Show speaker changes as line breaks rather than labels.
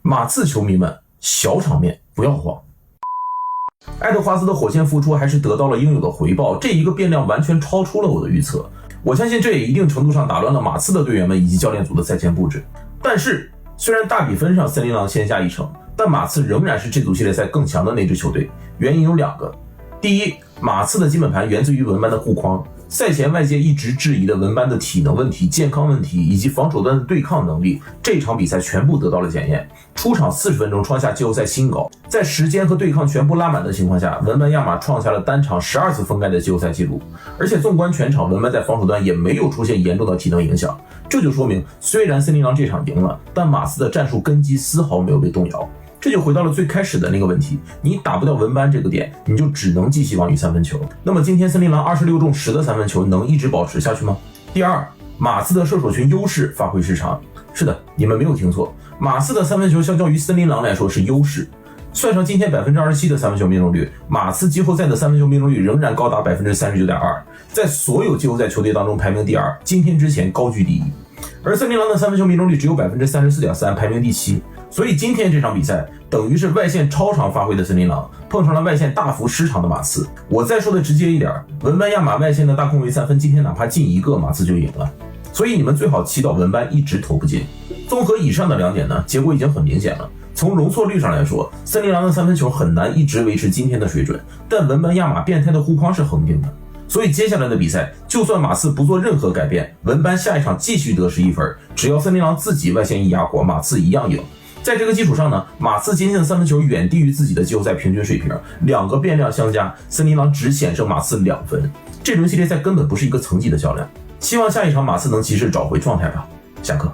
马刺球迷们，小场面不要慌。爱德华兹的火线复出还是得到了应有的回报，这一个变量完全超出了我的预测。我相信这也一定程度上打乱了马刺的队员们以及教练组的赛前布置。但是，虽然大比分上森林狼先下一城，但马刺仍然是这组系列赛更强的那支球队。原因有2个。第一，马刺的基本盘源自于文班的护框。赛前外界一直质疑的文班的体能问题、健康问题以及防守端的对抗能力，这场比赛全部得到了检验。出场40分钟创下季后赛新高，在时间和对抗全部拉满的情况下，文班亚马创下了单场12次封盖的季后赛纪录。而且纵观全场，文班在防守端也没有出现严重的体能影响，这就说明虽然森林狼这场赢了，但马刺的战术根基丝毫没有被动摇。这就回到了最开始的那个问题，你打不掉文班这个点，你就只能寄希望于三分球。那么今天森林狼26中10的三分球能一直保持下去吗？第二，马刺的射手群优势发挥失常。是的，你们没有听错，马刺的三分球相较于森林狼来说是优势。算上今天 27% 的三分球命中率，马刺季后赛的三分球命中率仍然高达 39.2%， 在所有季后赛球队当中排名第2，今天之前高居第1。而森林狼的三分球命中率只有 34.3%， 排名第7。所以今天这场比赛等于是外线超常发挥的森林狼碰上了外线大幅失常的马刺。我再说的直接一点，文班亚马外线的大空位三分今天哪怕进1个，马刺就赢了。所以你们最好祈祷文班一直投不进。综合以上的2点呢，结果已经很明显了。从容错率上来说，森林狼的三分球很难一直维持今天的水准，但文班亚马变态的护框是恒定的。所以接下来的比赛，就算马刺不做任何改变，文班下一场继续得11分，只要森林狼自己外线一压火，马刺一样赢。在这个基础上呢，马刺今天的三分球远低于自己的季后赛平均水平，2个变量相加，森林狼只险胜马刺2分。这轮系列赛根本不是一个层级的较量。希望下一场马刺能及时找回状态吧。下课。